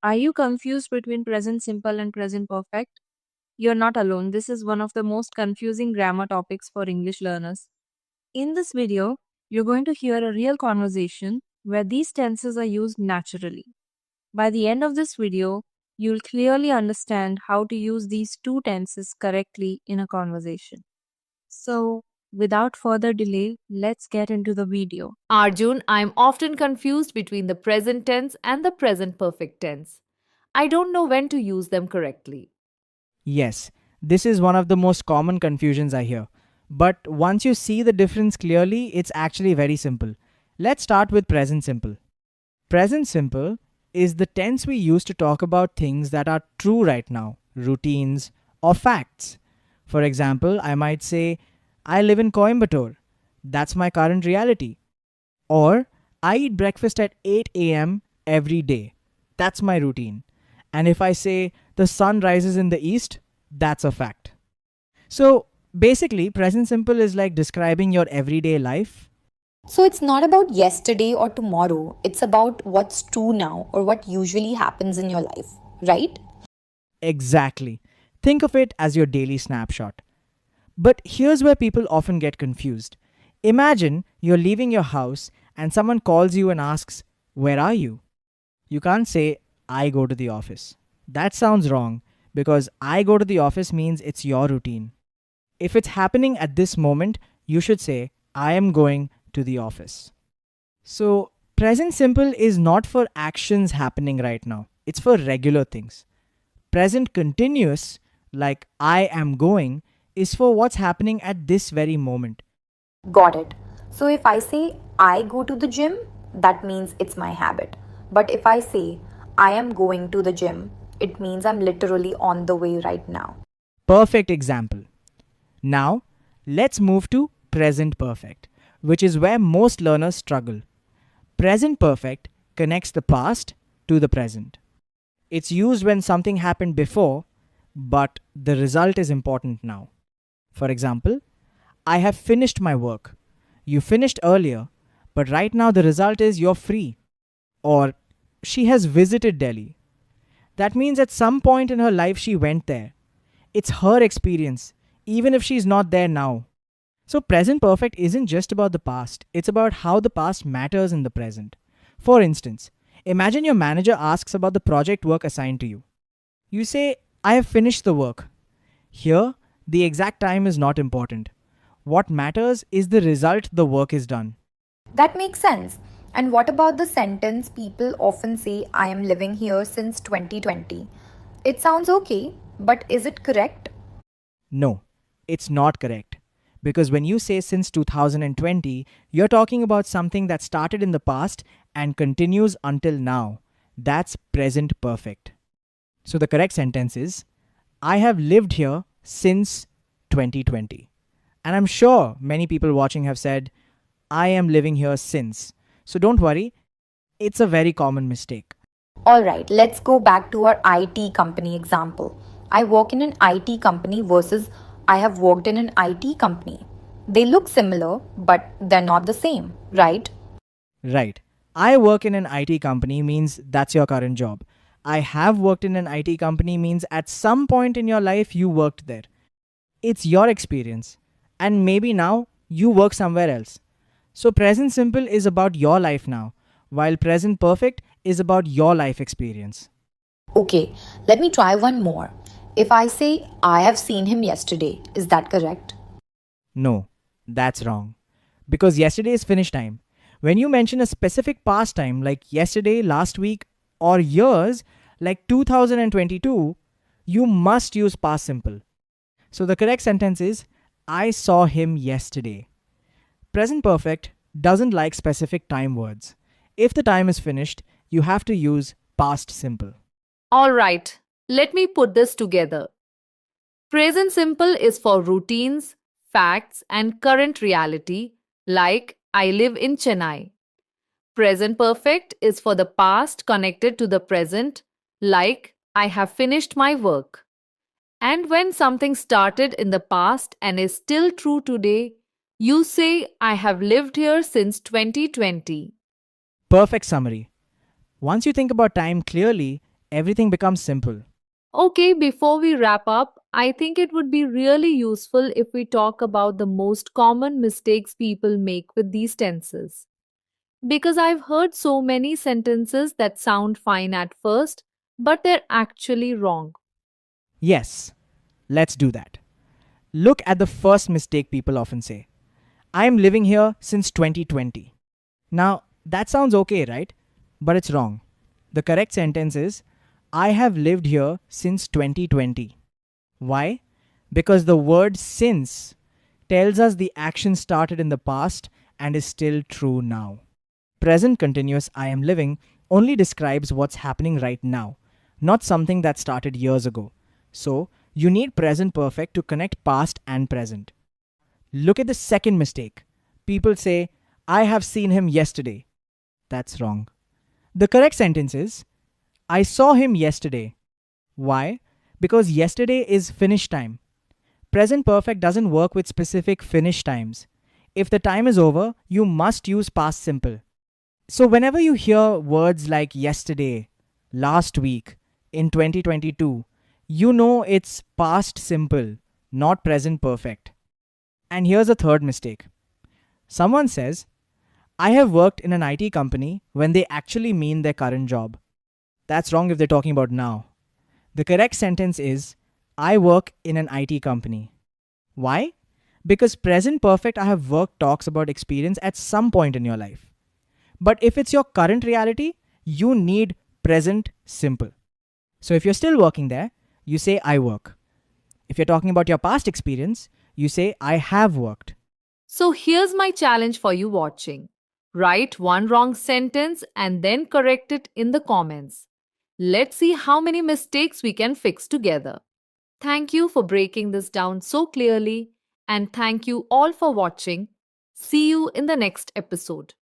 Are you confused between present simple and present perfect? You're not alone. This is one of the most confusing grammar topics for English learners. In this video, you're going to hear a real conversation where these tenses are used naturally. By the end of this video, you'll clearly understand how to use these two tenses correctly in a conversation. So, without further delay, let's get into the video. Arjun, I am often confused between the present tense and the present perfect tense. I don't know when to use them correctly. Yes, this is one of the most common confusions I hear. But once you see the difference clearly, it's actually very simple. Let's start with present simple. Present simple is the tense we use to talk about things that are true right now, routines, or facts. For example, I might say, I live in Coimbatore. That's my current reality. Or, I eat breakfast at 8 a.m. every day. That's my routine. And if I say, the sun rises in the east, that's a fact. So, basically, present simple is like describing your everyday life. So it's not about yesterday or tomorrow, it's about what's true now or what usually happens in your life, right? Exactly. Think of it as your daily snapshot. But here's where people often get confused. Imagine you're leaving your house and someone calls you and asks, where are you? You can't say, I go to the office. That sounds wrong because I go to the office means it's your routine. If it's happening at this moment, you should say, I am going to the office. So, present simple is not for actions happening right now, it's for regular things. Present continuous, like I am going, is for what's happening at this very moment. Got it. So if I say I go to the gym, that means it's my habit. But if I say I am going to the gym, it means I'm literally on the way right now. Perfect example. Now, let's move to present perfect, which is where most learners struggle. Present perfect connects the past to the present. It's used when something happened before, but the result is important now. For example, I have finished my work. You finished earlier, but right now the result is you're free. Or she has visited Delhi. That means at some point in her life she went there. It's her experience, even if she's not there now. So, present perfect isn't just about the past, it's about how the past matters in the present. For instance, imagine your manager asks about the project work assigned to you. You say, I have finished the work. Here, the exact time is not important. What matters is the result the work is done. That makes sense. And what about the sentence people often say I am living here since 2020? It sounds okay, but is it correct? No, it's not correct. Because when you say since 2020, you're talking about something that started in the past and continues until now. That's present perfect. So the correct sentence is I have lived here since 2020. And I'm sure many people watching have said, I am living here since. So don't worry, it's a very common mistake. Alright, let's go back to our IT company example. I work in an IT company versus I have worked in an IT company. They look similar, but they're not the same, right? Right. I work in an IT company means that's your current job. I have worked in an IT company means at some point in your life you worked there. It's your experience. And maybe now you work somewhere else. So present simple is about your life now, while present perfect is about your life experience. Okay, let me try one more. If I say I have seen him yesterday, is that correct? No, that's wrong. Because yesterday is finish time. When you mention a specific past time like yesterday, last week, or years like 2022, you must use past simple. So the correct sentence is I saw him yesterday. Present perfect doesn't like specific time words. If the time is finished, you have to use past simple. Alright, let me put this together. Present simple is for routines, facts, and current reality, like I live in Chennai. Present perfect is for the past connected to the present, like I have finished my work. And when something started in the past and is still true today, you say I have lived here since 2020. Perfect summary. Once you think about time clearly, everything becomes simple. Okay, before we wrap up, I think it would be really useful if we talk about the most common mistakes people make with these tenses. Because I've heard so many sentences that sound fine at first, but they're actually wrong. Yes, let's do that. Look at the first mistake people often say. I am living here since 2020. Now, that sounds okay, right? But it's wrong. The correct sentence is I have lived here since 2020. Why? Because the word since tells us the action started in the past and is still true now. Present continuous I am living only describes what's happening right now, not something that started years ago. So, you need present perfect to connect past and present. Look at the second mistake. People say, I have seen him yesterday. That's wrong. The correct sentence is, I saw him yesterday. Why? Because yesterday is finish time. Present perfect doesn't work with specific finish times. If the time is over, you must use past simple. So, whenever you hear words like yesterday, last week, in 2022, you know it's past simple, not present perfect. And here's a third mistake. Someone says, I have worked in an IT company when they actually mean their current job. That's wrong if they're talking about now. The correct sentence is, I work in an IT company. Why? Because present perfect I have worked talks about experience at some point in your life. But if it's your current reality, you need present simple. So if you're still working there, you say I work. If you're talking about your past experience, you say I have worked. So here's my challenge for you watching. Write one wrong sentence and then correct it in the comments. Let's see how many mistakes we can fix together. Thank you for breaking this down so clearly, and thank you all for watching. See you in the next episode.